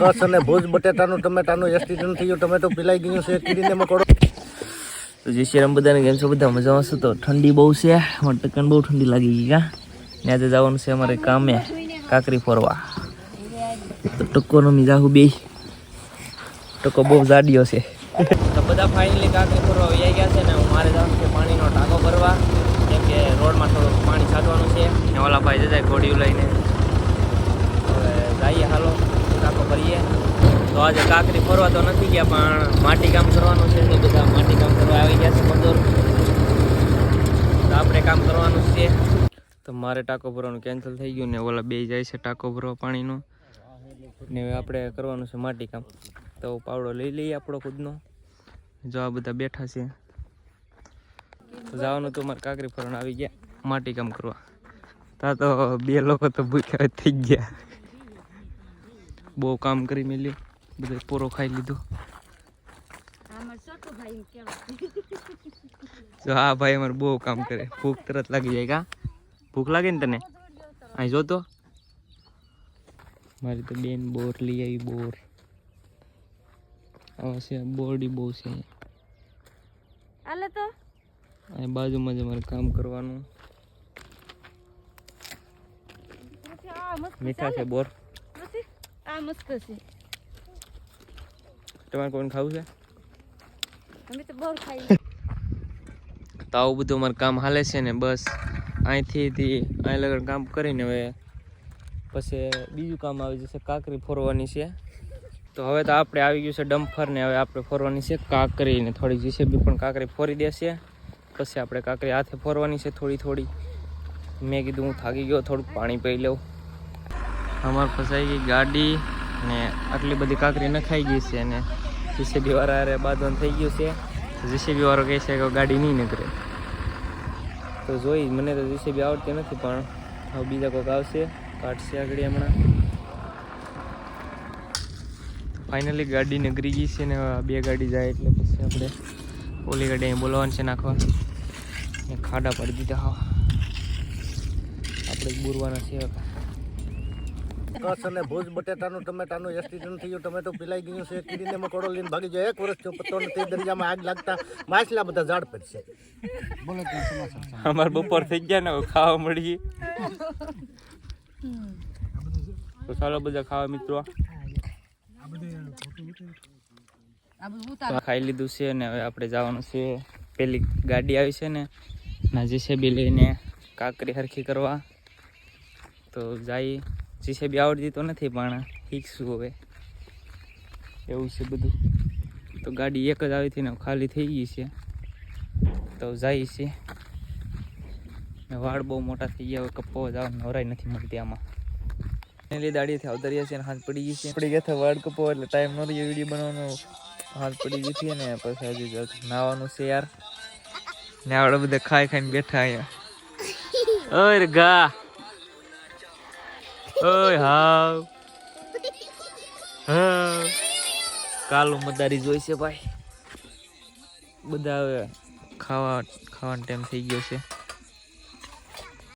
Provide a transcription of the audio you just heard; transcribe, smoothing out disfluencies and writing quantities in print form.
કસ અને ભૂજ બટેટાનું ટમેટાનું એસ્ટિડન્ટ થઈ ગયું, ટમેટો પીલાઈ ગયું છે, કીડીને મકોડો. તો જય શ્રી રામ બધાને, કેમ છો બધા? મજામાં છો? તો ઠંડી બહુ છે, અમારે ટકાને બહુ ઠંડી લાગી ગઈ. કા ને આજે જવાનું છે અમારે કામે કાકરી ફરવા. તો ટકોનો મી જાહુ બે, ટકો બહુ જાડિયો છે. તો બધા ફાઇનલી કાકરી ફરવા વહી ગયા છે ને મારે જવાનું છે પાણીનો ટાંકો ભરવા, કેમ કે રોડમાં થોડું પાણી છાંટવાનું છે ને ઓલા ભાઈ જજાય ઘોડીયું લઈને. હવે જઈએ, હાલો ટાંકો ભરીએ. તો આજે કાકરી ફરવા તો નથી ગયા, પણ માટી કામ કરવાનું છે. તો બધા માટી કામ કરવા આવી ગયા છે મજૂર, તો આપણે કામ કરવાનું છે. તો મારે ટાંકો ભરવાનું કેન્સલ થઈ ગયું ને ઓલા બે જાય છે ટાંકો ભરવા પાણીનો, ને હવે આપણે કરવાનું છે માટી કામ. તો પાવડો લઈ લઈએ આપણો ખુદનો. જો આ બધા બેઠા છે, જવાનું તો મારે કાકરી ફરવાનું આવી ગયા માટી કામ કરવા. તા તો બે લોકો તો ભૂખ્યા થઈ ગયા, બહુ કામ કરી મેલ્યું, બધે પૂરો ખાઈ લીધો. જો હા ભાઈ અમારે બહુ કામ કરે, ભૂખ તરત લાગી જાય. કા ભૂખ લાગે ને તને? અહીં જોતો મારી તો બેન બોર લઈ આવી, બોર છે, બોરડી બહુ છે અહીં બાજુમાં જ અમારે કામ કરવાનું. મીઠા છે બોર. તમારે કોઈને ખાવું છે? તો આવું બધું અમારું કામ હાલે છે ને બસ અહીંથી અહીં લગન કામ કરીને હવે પછી બીજું કામ આવી જશે, કાકરી ફોરવાની છે. તો હવે તો આપણે આવી ગયું છે ડમ્ફર ને હવે આપણે ફોરવાની છે કાકરી ને થોડી જીસીબી પણ કાકરી ફોરી દેશે. પછી આપણે કાકરી હાથે ફોરવાની છે થોડી થોડી. મેં કીધું હું થાકી ગયો, થોડુંક પાણી પી લઉં. અમારે ફસાઈ ગઈ ગાડી ને આટલી બધી કાકરી નખાઈ ગઈ છે ને જીસીબી વાળા બાંધવાનું થઈ ગયું છે. જીસીબી વાળો કહે છે કે ગાડી નહીં નીકળે. તો જોઈ, મને તો જીસીબી આવડતી નથી, પણ હવે બીજા કોઈક આવશે કાઢશે આગળ હમણાં. ફાઇનલી ગાડી નીકળી ગઈ છે ને બે ગાડી જાય એટલે પછી આપણે ઓલી ગાડી અહીં બોલાવવાની છે નાખવા ને ખાડા પાડી દીધા. હા આપણે બુરવાના છે. કસ અને ભૂજ બટેટાનું ટમેટાનું એસ્ટિડન્ટ થઈ ગયું, ટમેટો પીલાઈ ગયું છે, કીડીને મકોડો લઈને ભાગી જાય. 1 વર્ષ થયો, પત્તો નથી, દરિયામાં આગ લાગતા માછલા બધા ઝાડ પડશે. બોલો કે સમાચાર? અમારે બપોર થઈ ગયા ને ખાવા મળી. તો ચાલો બધા ખાવા મિત્રો. ખાઈ લીધું છે ને હવે આપણે જવાનું છે પેલી ગાડી આવી છે ને ના જીસીબી લઈને કાકરી હરખી કરવા. તો જાય, જીસીબી આવડતી તો નથી પણ શીખશું હવે, એવું છે બધું. તો ગાડી એક જ આવી હતી ને ખાલી થઈ ગઈ છે, તો જાય છે. વાળ બહુ મોટા થઈ ગયા, હવે કપવા જવાનું નવરાઈ નથી મળતી આમાં. એની દાડીથી અવતર્યા છે ને હાથ પડી ગઈ છે. પડી ગયા હતા વાળ કપવા એટલે ટાઈમ ન રહ્યો વિડીયો બનાવવાનો, હાથ પડી ગઈ છે ને પછી હજી નાવાનું છે યાર. ને આપણે બધા ખાઈ ખાઈને બેઠા અહીંયા. ઓય ગા, ઓય હાવ હા, કાલું મદારી જોઈ છે ભાઈ. બધા હવે ખાવાનો ટાઈમ થઈ ગયો છે.